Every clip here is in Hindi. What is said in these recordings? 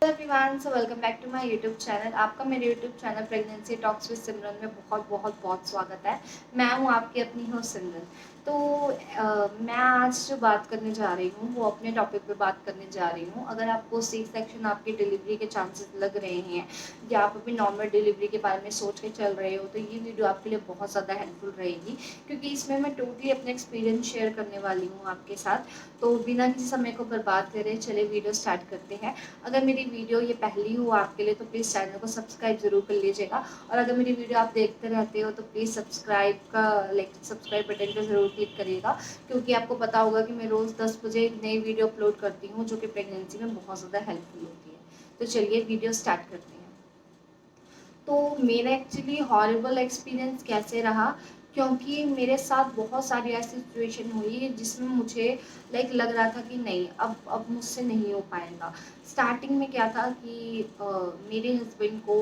Hello everyone, so welcome back to my YouTube channel. आपका मेरे YouTube channel pregnancy talks with Simran में बहुत बहुत बहुत स्वागत है। मैं हूँ आपकी अपनी होस्ट सिमरन। तो मैं आज जो बात करने जा रही हूँ वो अपने टॉपिक पे बात करने जा रही हूँ। अगर आपको सी सेक्शन आपकी डिलीवरी के चांसेस लग रहे हैं या आप अभी नॉर्मल डिलीवरी के बारे में सोच के चल रहे हो तो ये वीडियो आपके लिए बहुत ज़्यादा हेल्पफुल रहेगी, क्योंकि इसमें मैं टोटली अपना एक्सपीरियंस शेयर करने वाली हूँ आपके साथ। तो बिना किसी समय को बर्बाद करे चले वीडियो स्टार्ट करते हैं। अगर मेरी वीडियो ये पहली हो आपके लिए तो प्लीज़ चैनल को सब्सक्राइब ज़रूर कर लीजिएगा, और अगर मेरी वीडियो आप देखते रहते हो तो प्लीज़ सब्सक्राइब बटन पर ज़रूर क्लिक करिएगा, क्योंकि आपको पता होगा कि मैं रोज़ 10 बजे एक नई वीडियो अपलोड करती हूँ जो कि प्रेगनेंसी में बहुत ज़्यादा हेल्पफुल होती है। तो चलिए वीडियो स्टार्ट करते हैं। तो मेरा एक्चुअली हॉरिबल एक्सपीरियंस कैसे रहा, क्योंकि मेरे साथ बहुत सारी ऐसी सिचुएशन हुई जिसमें मुझे लग रहा था कि नहीं, अब मुझसे नहीं हो पाएगा। स्टार्टिंग में क्या था कि मेरे हस्बैंड को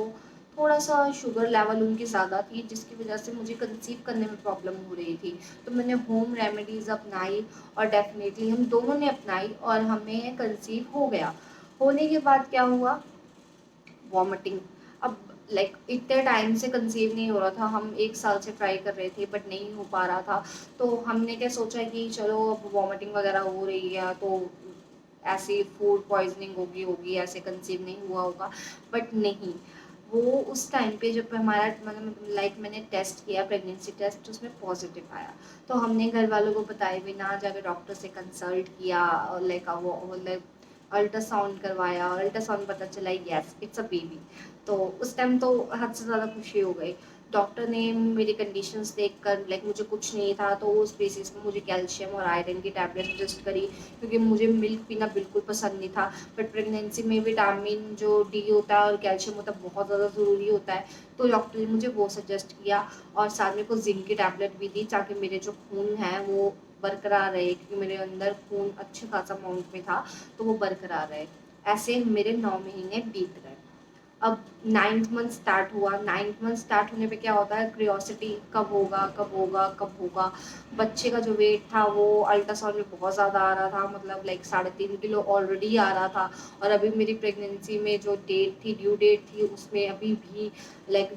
थोड़ा सा शुगर लेवल उनकी ज़्यादा थी, जिसकी वजह से मुझे कंसीव करने में प्रॉब्लम हो रही थी। तो मैंने होम रेमेडीज़ अपनाई और डेफिनेटली हम दोनों ने अपनाई और हमें कंसीव हो गया। होने के बाद क्या हुआ, वॉमिटिंग। अब इतने टाइम से कंसीव नहीं हो रहा था, हम 1 साल से ट्राई कर रहे थे बट नहीं हो पा रहा था। तो हमने क्या सोचा कि चलो अब वॉमिटिंग वगैरह हो रही है तो ऐसे फूड पॉइजनिंग होगी होगी ऐसे कंसीव नहीं हुआ होगा। बट नहीं, वो उस टाइम पे जब हमारा मतलब मैंने टेस्ट किया, प्रेगनेंसी टेस्ट, उसमें पॉजिटिव आया। तो हमने घर वालों को बताए बिना जाकर डॉक्टर से कंसल्ट किया, वो अल्ट्रासाउंड करवाया और अल्ट्रासाउंड पता चला यस इट्स अ बेबी। तो उस टाइम तो हद से ज़्यादा खुशी हो गई। डॉक्टर ने मेरी कंडीशंस देखकर मुझे कुछ नहीं था तो उस बेसिस पे मुझे कैल्शियम और आयरन की टैबलेट सजेस्ट करी, क्योंकि मुझे मिल्क पीना बिल्कुल पसंद नहीं था। बट प्रेगनेंसी में विटामिन जो डी होता है और कैल्शियम होता है बहुत ज़्यादा ज़रूरी होता है। तो डॉक्टर ने मुझे वो सजेस्ट किया और साथ में कुछ जिंक की टैबलेट भी दी, ताकि मेरे जो खून है वो बरकरार रहे, क्योंकि मेरे अंदर खून अच्छे खासा अमाउंट में था तो वो बरकरार रहे। ऐसे मेरे 9 महीने बीत गए। अब 9th मंथ स्टार्ट हुआ। 9th मंथ स्टार्ट होने पे क्या होता है, क्यूरियोसिटी, कब होगा कब होगा कब होगा। बच्चे का जो वेट था वो अल्ट्रासाउंड में बहुत ज़्यादा आ रहा था, मतलब 3.5 किलो ऑलरेडी आ रहा था। और अभी मेरी प्रेगनेंसी में जो डेट थी, ड्यू डेट थी, उसमें अभी भी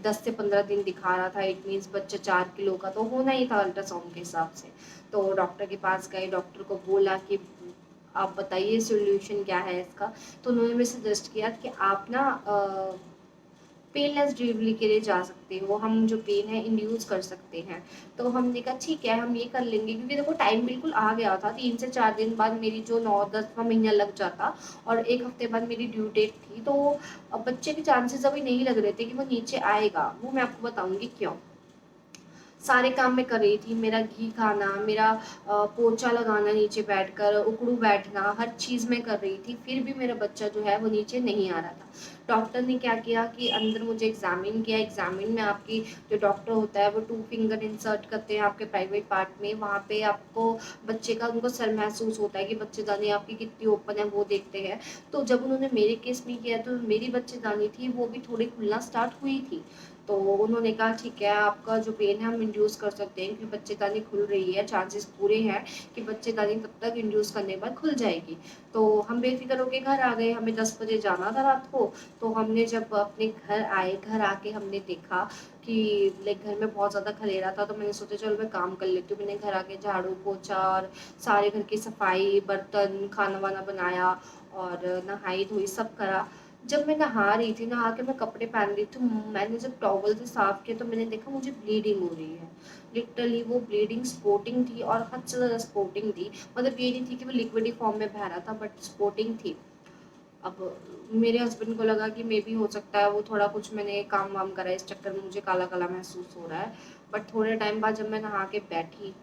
10 से 15 दिन दिखा रहा था। इट मीन्स बच्चा 4 किलो का तो होना ही था अल्ट्रासाउंड के हिसाब से। तो डॉक्टर के पास गए, डॉक्टर को बोला कि आप बताइए सॉल्यूशन क्या है इसका। तो उन्होंने मुझे सजेस्ट किया कि आप ना पेनलेस डिलीवरी के लिए जा सकते हो, हम जो पेन है इंड्यूस कर सकते हैं। तो हमने कहा ठीक है हम ये कर लेंगे, क्योंकि देखो टाइम बिल्कुल आ गया था। 3 से 4 दिन बाद मेरी जो 9-10वां महीना लग जाता और 1 हफ्ते बाद मेरी ड्यू डेट थी। तो अब बच्चे के चांसेस अभी नहीं लग रहे थे कि वो नीचे आएगा। वो मैं आपको बताऊंगी क्यों। सारे काम मैं कर रही थी, मेरा घी खाना, मेरा पोछा लगाना नीचे बैठकर, उकड़ू बैठना, हर चीज़ मैं कर रही थी, फिर भी मेरा बच्चा जो है वो नीचे नहीं आ रहा था। डॉक्टर ने क्या किया कि अंदर मुझे एग्जामिन किया। एग्जामिन में आपकी जो डॉक्टर होता है वो 2 फिंगर इंसर्ट करते हैं आपके प्राइवेट पार्ट में, वहाँ पे आपको बच्चे का उनको सर महसूस होता है कि बच्चेदानी आपकी कितनी ओपन है वो देखते हैं। तो जब उन्होंने मेरे केस में किया तो मेरी बच्चेदानी थी वो भी थोड़ी खुलना स्टार्ट हुई थी। तो उन्होंने कहा ठीक है आपका जो पेन है हम इंड्यूस कर सकते हैं, क्योंकि बच्चेदानी खुल रही है, चांसेस पूरे हैं कि बच्चेदानी तब तक इंड्यूस करने के बाद खुल जाएगी। तो हम बेफिक्र होकर घर आ गए, हमें 10 बजे जाना था रात को। तो हमने जब अपने घर आए, घर आके हमने देखा कि घर में बहुत ज़्यादा खलेरा था। तो मैंने सोचा चलो मैं काम कर लेती हूँ। मैंने घर आके झाड़ू पोछा और सारे घर की सफाई, बर्तन, खाना वाना बनाया और नहाई धोई सब करा। जब मैं नहा रही थी, नहा के मैं कपड़े पहन रही थी, मैंने जब टॉवल से साफ किया तो मैंने देखा मुझे ब्लीडिंग हो रही है। लिटरली वो ब्लीडिंग स्पॉटिंग थी और हद से ज़्यादा स्पॉटिंग थी। मतलब ये नहीं थी कि वो लिक्विडी फॉर्म में बह रहा था, बट स्पॉटिंग थी। अब मेरे हस्बैंड को लगा कि मे बी हो सकता है वो थोड़ा कुछ मैंने काम वाम करा, इस चक्कर में मुझे काला काला महसूस हो रहा है। बट थोड़े टाइम बाद जब मैं नहा के बैठी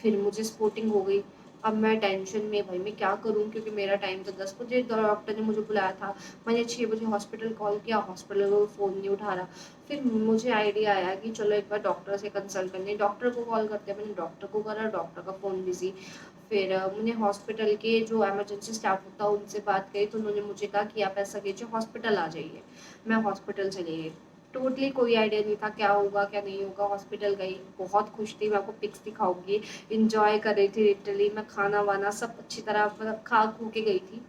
फिर मुझे स्पॉटिंग हो गई। अब मैं टेंशन में, भाई मैं क्या करूँ, क्योंकि मेरा टाइम तो 10 बजे डॉक्टर ने मुझे बुलाया था। मैंने 6 बजे हॉस्पिटल कॉल किया, हॉस्पिटल को फ़ोन नहीं उठा रहा। फिर मुझे आइडिया आया कि चलो एक बार डॉक्टर से कंसल्ट करने, डॉक्टर को कॉल करते हैं। मैंने डॉक्टर को करा, डॉक्टर का फ़ोन बिजी। फिर मैंने हॉस्पिटल के जो इमरजेंसी स्टाफ होता है उनसे बात करी, तो उन्होंने मुझे कहा कि आप ऐसा कीजिए हॉस्पिटल आ जाइए। मैं हॉस्पिटल चली गई। टोटली कोई आइडिया नहीं था क्या होगा क्या नहीं होगा। हॉस्पिटल गई, बहुत खुश थी, मैं आपको पिक्स दिखाऊंगी। इंजॉय कर रही थी लिटरली, मैं खाना वाना सब अच्छी तरह मतलब खा खू के गई थी।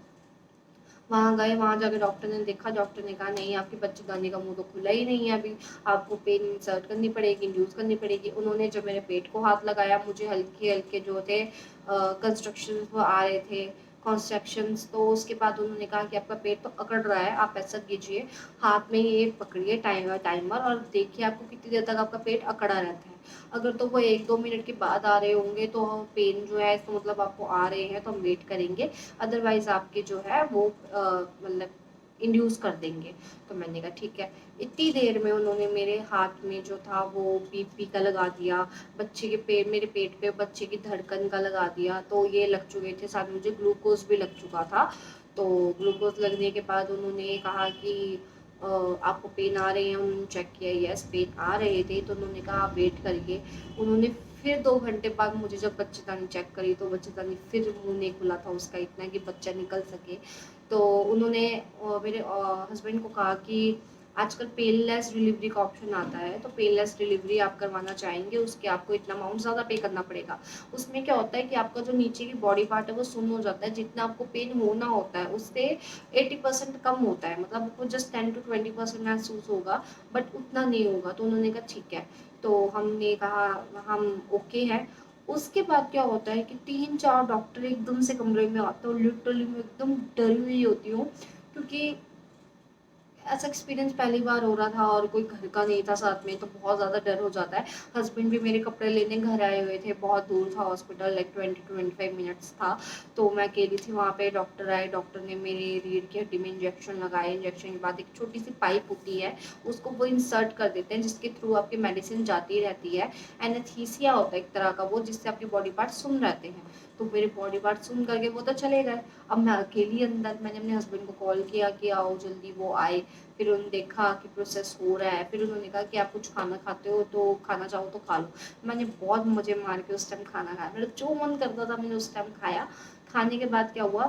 वहाँ गए, वहाँ जाके डॉक्टर ने देखा, डॉक्टर ने कहा नहीं आपके बच्चेदानी का मुँह तो खुला ही नहीं है अभी, आपको पेन इंसर्ट करनी पड़ेगी, इंड्यूस करनी पड़ेगी। उन्होंने जब मेरे पेट को हाथ लगाया, मुझे हल्के-हल्के जो थे कंस्ट्रक्शंस वो आ रहे थे, कॉन्ट्रैक्शंस, तो उसके बाद उन्होंने कहा कि आपका पेट तो अकड़ रहा है, आप ऐसा कीजिए, हाथ में ये पकड़िए टाइमर और देखिए आपको कितनी देर तक आपका पेट अकड़ा रहता है। अगर तो वो 1-2 मिनट के बाद आ रहे होंगे तो पेन जो है इसका मतलब आपको आ रहे हैं तो हम वेट करेंगे, अदरवाइज़ आपके जो है वो मतलब इंड्यूस कर देंगे। तो मैंने कहा ठीक है। इतनी देर में उन्होंने मेरे हाथ में जो था वो बीपी का लगा दिया, बच्चे के मेरे पेट पे बच्चे की धड़कन का लगा दिया, तो ये लग चुके थे, साथ में मुझे ग्लूकोज़ भी लग चुका था। तो ग्लूकोज़ लगने के बाद उन्होंने कहा कि आपको पेन आ रहे हैं? उन्होंने चेक किया, यस पेन आ रहे थे, तो उन्होंने कहा आप वेट करिए। उन्होंने फिर 2 घंटे बाद मुझे जब बच्चेदानी चेक करी तो बच्चेदानी फिर मुँह नहीं खुला था उसका इतना कि बच्चा निकल सके। तो उन्होंने मेरे हस्बैंड को कहा कि आजकल पेनलेस डिलीवरी का ऑप्शन आता है, तो पेनलेस डिलीवरी आप करवाना चाहेंगे, उसके आपको इतना अमाउंट ज़्यादा पे करना पड़ेगा। उसमें क्या होता है कि आपका जो नीचे की बॉडी पार्ट है वो सुन्न हो जाता है, जितना आपको पेन होना होता है उससे 80% कम होता है, मतलब आपको जस्ट 10 to 20% महसूस होगा, बट उतना नहीं होगा। तो उन्होंने कहा ठीक है, तो हमने कहा हम ओके हैं। उसके बाद क्या होता है कि 3-4 डॉक्टर एकदम से कमरे में आते हैं और लिटरली मैं एकदम डरी हुई होती हूँ, क्योंकि ऐसा एक्सपीरियंस पहली बार हो रहा था और कोई घर का नहीं था साथ में, तो बहुत ज़्यादा डर हो जाता है। हस्बैंड भी मेरे कपड़े लेने घर आए हुए थे, बहुत दूर था हॉस्पिटल, लाइक 20-25 मिनट्स था। तो मैं अकेली थी वहाँ पे, डॉक्टर आए, डॉक्टर ने मेरी रीढ़ की हड्डी में इंजेक्शन लगाए, इंजेक्शन के बाद एक छोटी सी पाइप होती है, उसको वो इंसर्ट कर देते हैं जिसके थ्रू आपकी मेडिसिन जाती रहती है। एनेस्थीसिया होता है एक तरह का वो, जिससे आपके बॉडी पार्ट सुन रहते हैं। तो मेरे बॉडी पार्ट सुन करके वो तो चले गए। अब मैं अकेली अंदर, मैंने अपने हस्बैंड को कॉल किया कि आओ जल्दी, वो आए। फिर उन्होंने देखा कि प्रोसेस हो रहा है, फिर उन्होंने कहा कि आप कुछ खाना खाते हो तो खाना चाहो तो खा लो। मैंने बहुत मज़े मार के उस टाइम खाना खाया, मेरा जो मन करता था मैंने उस टाइम खाया। खाने के बाद क्या हुआ,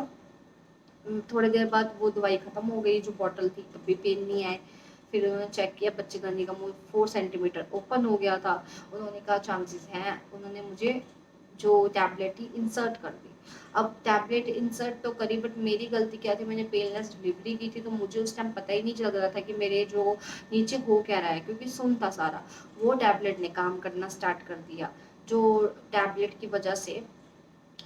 थोड़ी देर बाद वो दवाई ख़त्म हो गई जो बॉटल थी, तब भी पेन नहीं आए। फिर उन्होंने चेक किया, बच्चेदानी का मुँह 4 सेंटीमीटर ओपन हो गया था। उन्होंने कहा चांसेस हैं, उन्होंने मुझे जो टैबलेट थी इंसर्ट कर दी। अब टैबलेट इंसर्ट तो करी, बट मेरी गलती क्या थी, मैंने पेनलेस डिलीवरी की थी, तो मुझे उस टाइम पता ही नहीं चल रहा था कि मेरे जो नीचे हो क्या रहा है, क्योंकि सुन था सारा। वो टैबलेट ने काम करना स्टार्ट कर दिया, जो टैबलेट की वजह से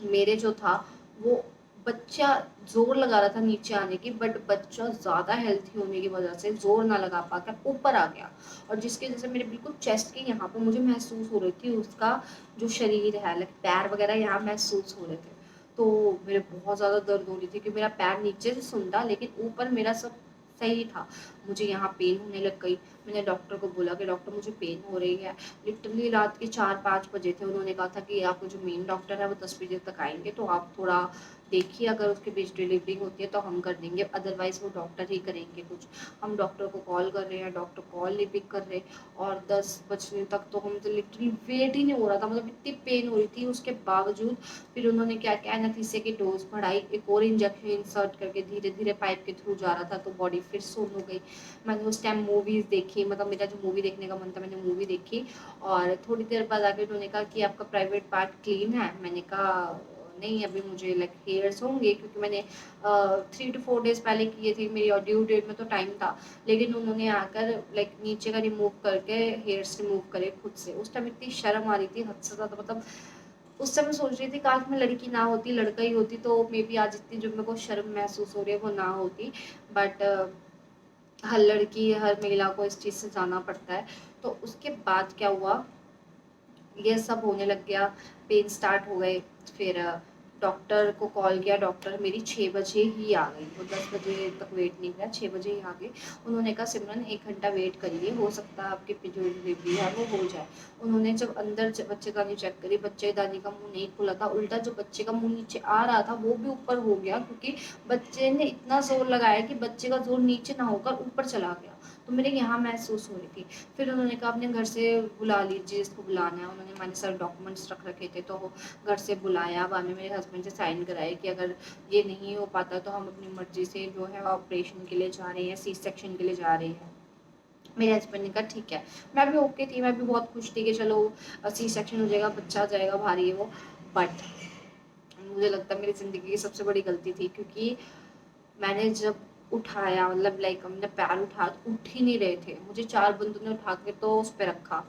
मेरे जो था वो बच्चा ज़ोर लगा रहा था नीचे आने की, बट बच्चा ज़्यादा हेल्थी होने की वजह से ज़ोर ना लगा पाकर ऊपर आ गया, और जिसकी वजह से मेरे बिल्कुल चेस्ट के यहाँ पे मुझे महसूस हो रही थी उसका जो शरीर है, लाइक पैर वगैरह यहाँ महसूस हो रहे थे। तो मेरे बहुत ज़्यादा दर्द हो रही थी कि मेरा पैर नीचे से सुन था लेकिन ऊपर मेरा सब सही था। मुझे यहाँ पेन होने लग गई। मैंने डॉक्टर को बोला कि डॉक्टर मुझे पेन हो रही है। लिटरली रात के 4-5 बजे थे। उन्होंने कहा था कि आपको जो मेन डॉक्टर है वो 10 बजे तक आएँगे, तो आप थोड़ा देखिए, अगर उसके बीच डिलीवरी होती है तो हम कर देंगे, अदरवाइज़ वो डॉक्टर ही करेंगे कुछ। हम डॉक्टर को कॉल कर रहे हैं, डॉक्टर कॉल नहीं पिक कर रहे, और 10 बजने तक तो हम तो लिटरली वेट ही नहीं हो रहा था, मतलब इतनी पेन हो रही थी उसके बावजूद। फिर उन्होंने क्या किया, एनेस्थीसिया की डोज़ बढ़ाई, एक और इंजेक्शन इंसर्ट करके धीरे-धीरे पाइप के थ्रू जा रहा था, तो बॉडी फिर सुन्न हो गई। मैंने उस टाइम मूवीज़ देखी, मतलब मेरा जो मूवी देखने का मन था मैंने मूवी देखी, और थोड़ी देर बाद आके उन्होंने कहा कि आपका प्राइवेट पार्ट क्लीन है? मैंने कहा नहीं, अभी मुझे लाइक हेयर्स होंगे, क्योंकि मैंने 3 to 4 डेज़ पहले किए थे, मेरी और ड्यू डेट में तो टाइम था। लेकिन उन्होंने आकर लाइक नीचे का रिमूव करके हेयर्स रिमूव करे खुद से। उस टाइम इतनी शर्म आ रही थी हद से ज़्यादा, मतलब उस समय सोच रही थी काश मैं लड़की ना होती, लड़का ही होती, तो मे बी आज इतनी जो मेरे को शर्म महसूस हो रही है वो ना होती। बट हर लड़की, हर महिला को इस चीज़ से जाना पड़ता है। तो उसके बाद क्या हुआ, ये सब होने लग गया, पेन स्टार्ट हो गए। फिर डॉक्टर को कॉल किया, डॉक्टर मेरी 6 बजे ही आ गई, वो 10 बजे तक वेट नहीं किया, 6 बजे ही आ गई। उन्होंने कहा सिमरन 1 घंटा वेट करिए, हो सकता है आपकी जो डिलीवरी है वो हो जाए। उन्होंने जब अंदर बच्चेदानी चेक करी, बच्चेदानी का मुँह नहीं खुला था, उल्टा जो बच्चे का मुँह नीचे आ रहा था वो भी ऊपर हो गया, क्योंकि बच्चे ने इतना ज़ोर लगाया कि बच्चे का ज़ोर नीचे ना होकर ऊपर चला गया। तो मेरे यहाँ महसूस हो रही थी। फिर उन्होंने कहा अपने घर से बुला लीजिए जिसको बुलाना है। उन्होंने मैंने सारे डॉक्यूमेंट्स रख रखे थे, तो घर से बुलाया, बाद में मेरे हस्बैंड से साइन कराए कि अगर ये नहीं हो पाता तो हम अपनी मर्ज़ी से जो है ऑपरेशन के लिए जा रहे हैं, सी सेक्शन के लिए जा रहे हैं। मेरे हस्बैंड ने कहा ठीक है। मैं भी ओके थी, मैं भी बहुत खुश थी कि चलो सी सेक्शन हो जाएगा, बच्चा आ जाएगा, भारी है वो। बट मुझे लगता है मेरी ज़िंदगी की सबसे बड़ी गलती थी, क्योंकि मैंने जब उठाया, मतलब लाइक हमने पैर उठाया तो उठ ही नहीं रहे थे। मुझे 4 बंदों ने उठा के तो उस पे रखा,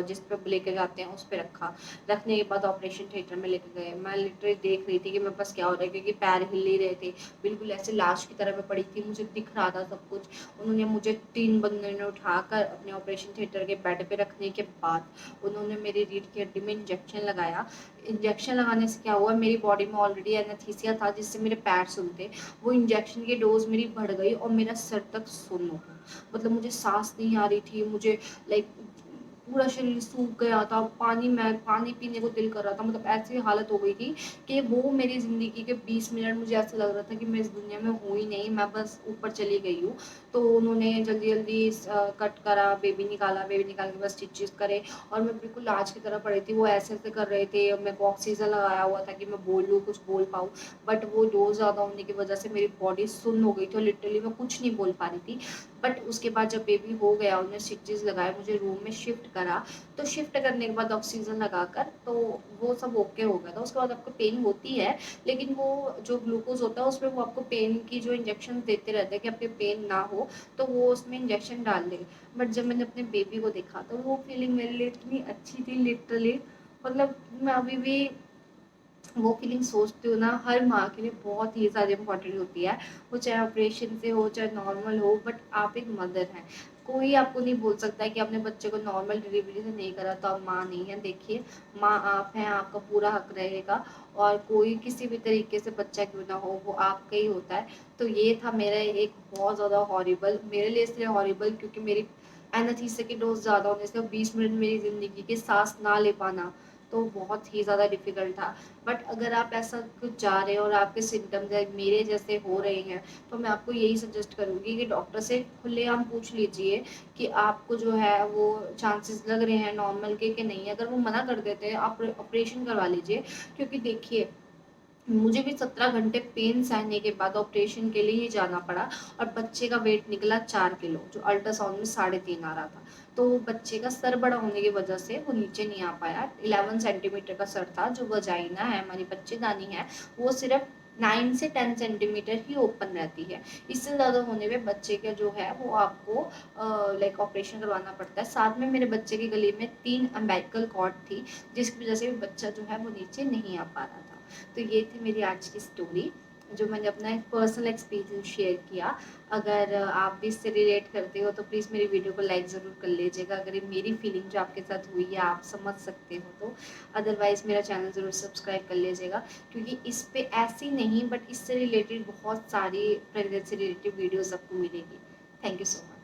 जिस पे लेके जाते हैं उस पे रखा। रखने के बाद ऑपरेशन थिएटर में लेके गए। मैं लिटरली देख रही थी कि मेरे पास क्या हो रहा है, क्योंकि पैर हिल नहीं रहे थे। बिल्कुल ऐसे लाश की तरह मैं पड़ी थी, मुझे दिख रहा था सब कुछ। उन्होंने मुझे 3 बंदों ने उठाकर अपने ऑपरेशन थिएटर के बेड पे रखने के बाद उन्होंने मेरी रीढ़ की हड्डी में इंजेक्शन लगाया। इंजेक्शन लगाने से क्या हुआ, मेरी बॉडी में ऑलरेडी एनेस्थीसिया था जिससे मेरे पैर सुनते। वो इंजेक्शन की डोज मेरी बढ़ गई और मेरा सर तक सुन्न हो गया। मतलब मुझे सांस नहीं आ रही थी, मुझे लाइक पूरा शरीर सूख गया था, पानी पीने को दिल कर रहा था। मतलब ऐसी हालत हो गई थी कि वो मेरी ज़िंदगी के 20 मिनट मुझे ऐसा लग रहा था कि मैं इस दुनिया में हूँ ही नहीं, मैं बस ऊपर चली गई हूँ। तो उन्होंने जल्दी-जल्दी कट करा, बेबी निकाल के बस स्टिचेज़ करे और मैं बिल्कुल लाश की तरह पड़ी थी। वो ऐसे-ऐसे कर रहे थे, मेरे को ऑक्सीजन लगाया हुआ था कि मैं बोल लूँ, कुछ बोल पाऊँ। बट वो डोज़ ज़्यादा होने की वज़ह से मेरी बॉडी सुन्न हो गई थी और लिटरली मैं कुछ नहीं बोल पा रही थी। बट उसके बाद जब बेबी हो गया, उन्होंने स्टिचेज़ लगाए, मुझे रूम में शिफ्ट करा। तो शिफ्ट करने के बाद ऑक्सीजन लगाकर तो वो सब ओके हो गया था। उसके बाद आपको पेन होती है, लेकिन वो जो ग्लूकोज़ होता है उसमें वो आपको पेन की जो इंजेक्शन देते रहते हैं कि आपके पेन ना हो, तो वो उसमें इंजेक्शन डाल देंगे। बट जब मैंने अपने बेबी को देखा तो वो फीलिंग मेरे लिए इतनी अच्छी थी लिटरली। मतलब मैं अभी भी वो फीलिंग सोचती हूँ ना, हर माँ के लिए बहुत ही ज़्यादा इम्पोर्टेंट होती है। वो चाहे ऑपरेशन से हो, चाहे नॉर्मल हो, बट आप एक मदर हैं। कोई आपको नहीं बोल सकता है कि अपने बच्चे को नॉर्मल डिलीवरी से नहीं करा तो आप माँ नहीं हैं। देखिए, माँ आप हैं, आपका पूरा हक रहेगा और कोई किसी भी तरीके से बच्चा क्यों ना हो, वो आपका ही होता है। तो ये था मेरा एक बहुत ज़्यादा हॉरिबल, मेरे लिए इसलिए हॉरिबल क्योंकि मेरी एनेस्थीसिया की डोज़ ज़्यादा होने से 20 मिनट मेरी ज़िंदगी की सांस ना ले पाना, तो बहुत ही ज़्यादा डिफ़िकल्ट था। बट अगर आप ऐसा कुछ जा रहे हो और आपके सिम्टम्स मेरे जैसे हो रहे हैं, तो मैं आपको यही सजेस्ट करूँगी कि डॉक्टर से खुलेआम पूछ लीजिए कि आपको जो है वो चांसेस लग रहे हैं नॉर्मल के कि नहीं। अगर वो मना कर देते हैं, आप ऑपरेशन करवा लीजिए। क्योंकि देखिए, मुझे भी 17 घंटे पेन सहने के बाद ऑपरेशन के लिए ही जाना पड़ा और बच्चे का वेट निकला 4 किलो, जो अल्ट्रासाउंड में 3.5 आ रहा था। तो बच्चे का सर बड़ा होने की वजह से वो नीचे नहीं आ पाया। 11 सेंटीमीटर का सर था। जो वजाइना है, हमारी बच्चेदानी है, वो सिर्फ 9 से 10 सेंटीमीटर ही ओपन रहती है। इससे ज़्यादा होने पे बच्चे का जो है वो आपको लाइक ऑपरेशन करवाना पड़ता है। साथ में मेरे बच्चे के गले में 3 अम्बिलिकल कॉर्ड थी, जिसकी वजह से भी बच्चा जो है वो नीचे नहीं आ पा रहा था। तो ये थी मेरी आज की स्टोरी, जो मैंने अपना एक पर्सनल एक्सपीरियंस शेयर किया। अगर आप भी इससे रिलेट करते हो तो प्लीज़ मेरी वीडियो को लाइक ज़रूर कर लीजिएगा, अगर ये मेरी फीलिंग जो आपके साथ हुई है आप समझ सकते हो तो। अदरवाइज़ मेरा चैनल ज़रूर सब्सक्राइब कर लीजिएगा, क्योंकि इस पे ऐसी नहीं बट इससे रिलेटेड बहुत सारी प्रेगनेंसी से रिलेटेड वीडियोज़ आपको मिलेगी। Thank you so much.